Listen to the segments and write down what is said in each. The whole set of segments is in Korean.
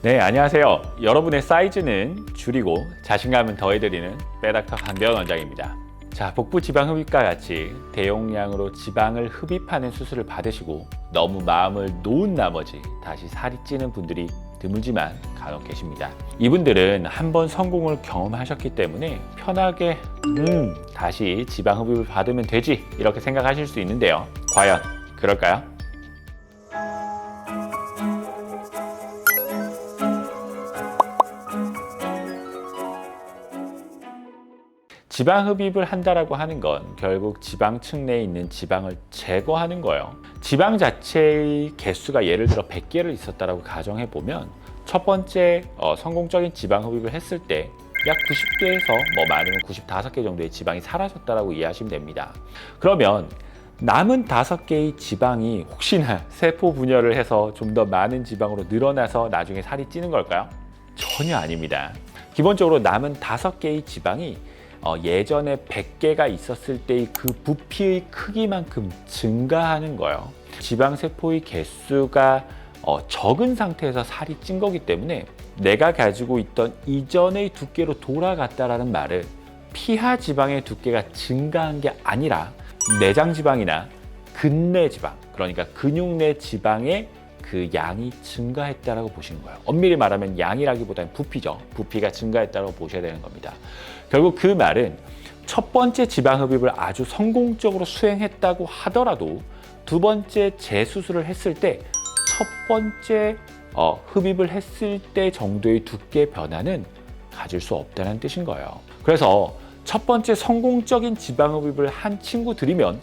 네, 안녕하세요. 여러분의 사이즈는 줄이고 자신감은 더해드리는 빼닥터 강대원 원장입니다. 자, 복부 지방 흡입과 같이 대용량으로 지방을 흡입하는 수술을 받으시고 너무 마음을 놓은 나머지 다시 살이 찌는 분들이 드물지만 간혹 계십니다. 이분들은 한번 성공을 경험하셨기 때문에 편하게 다시 지방 흡입을 받으면 되지 이렇게 생각하실 수 있는데요. 과연 그럴까요? 지방 흡입을 한다라고 하는 건 결국 지방층 내에 있는 지방을 제거하는 거예요. 지방 자체의 개수가 예를 들어 100개를 있었다라고 가정해 보면 첫 번째 성공적인 지방 흡입을 했을 때 약 90개에서 많으면 95개 정도의 지방이 사라졌다라고 이해하시면 됩니다. 그러면 남은 5개의 지방이 혹시나 세포 분열을 해서 좀 더 많은 지방으로 늘어나서 나중에 살이 찌는 걸까요? 전혀 아닙니다. 기본적으로 남은 5개의 지방이 예전에 100개가 있었을 때의 그 부피의 크기만큼 증가하는 거예요. 지방세포의 개수가 적은 상태에서 살이 찐 거기 때문에 내가 가지고 있던 이전의 두께로 돌아갔다라는 말은 피하 지방의 두께가 증가한 게 아니라 내장 지방이나 근내 지방, 그러니까 근육 내 지방의 그 양이 증가했다라고 보시는 거예요. 엄밀히 말하면 양이라기보다는 부피죠. 부피가 증가했다고 보셔야 되는 겁니다. 결국 그 말은 첫 번째 지방 흡입을 아주 성공적으로 수행했다고 하더라도 두 번째 재수술을 했을 때 첫 번째 흡입을 했을 때 정도의 두께 변화는 가질 수 없다는 뜻인 거예요. 그래서 첫 번째 성공적인 지방 흡입을 한 친구들이면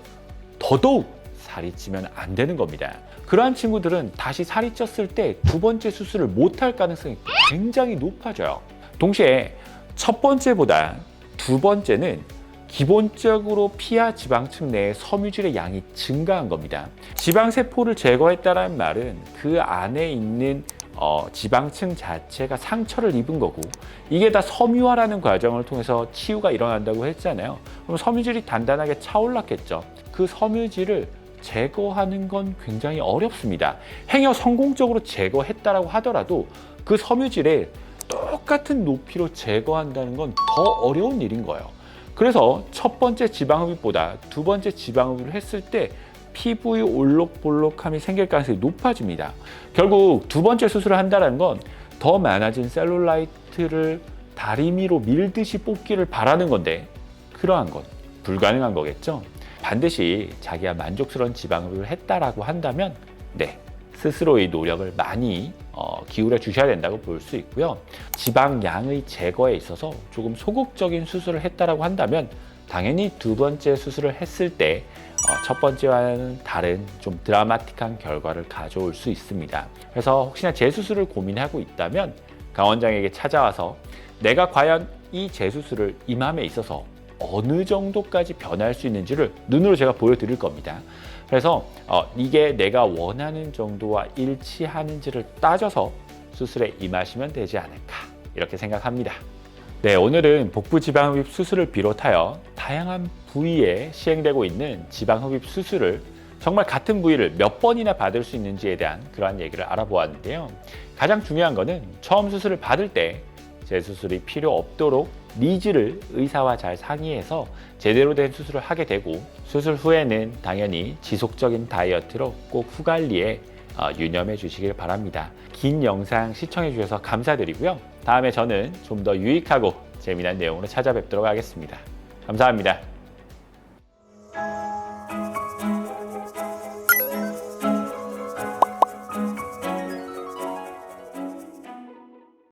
더더욱 살이 찌면 안 되는 겁니다. 그러한 친구들은 다시 살이 쪘을 때 두 번째 수술을 못할 가능성이 굉장히 높아져요. 동시에 첫 번째보다 두 번째는 기본적으로 피하 지방층 내에 섬유질의 양이 증가한 겁니다. 지방세포를 제거했다는 말은 그 안에 있는 지방층 자체가 상처를 입은 거고 이게 다 섬유화라는 과정을 통해서 치유가 일어난다고 했잖아요. 그럼 섬유질이 단단하게 차올랐겠죠. 그 섬유질을 제거하는 건 굉장히 어렵습니다. 행여 성공적으로 제거했다라고 하더라도 그 섬유질을 똑같은 높이로 제거한다는 건 더 어려운 일인 거예요. 그래서 첫 번째 지방흡입보다 두 번째 지방흡입을 했을 때 피부의 올록볼록함이 생길 가능성이 높아집니다. 결국 두 번째 수술을 한다는 건 더 많아진 셀룰라이트를 다리미로 밀듯이 뽑기를 바라는 건데 그러한 건 불가능한 거겠죠. 반드시 자기가 만족스러운 지방흡입을 했다라고 한다면 스스로의 노력을 많이 기울여 주셔야 된다고 볼 수 있고요. 지방량의 제거에 있어서 조금 소극적인 수술을 했다라고 한다면 당연히 두 번째 수술을 했을 때 첫 번째와는 다른 좀 드라마틱한 결과를 가져올 수 있습니다. 그래서 혹시나 재수술을 고민하고 있다면 강 원장에게 찾아와서 내가 과연 이 재수술을 임함에 있어서 어느 정도까지 변할 수 있는지를 눈으로 제가 보여드릴 겁니다. 그래서 이게 내가 원하는 정도와 일치하는지를 따져서 수술에 임하시면 되지 않을까 이렇게 생각합니다. 네, 오늘은 복부 지방 흡입 수술을 비롯하여 다양한 부위에 시행되고 있는 지방 흡입 수술을 정말 같은 부위를 몇 번이나 받을 수 있는지에 대한 그러한 얘기를 알아보았는데요. 가장 중요한 거는 처음 수술을 받을 때 재수술이 필요 없도록 니즈를 의사와 잘 상의해서 제대로 된 수술을 하게 되고 수술 후에는 당연히 지속적인 다이어트로 꼭 후관리에 유념해 주시길 바랍니다. 긴 영상 시청해 주셔서 감사드리고요. 다음에 저는 좀 더 유익하고 재미난 내용으로 찾아뵙도록 하겠습니다. 감사합니다.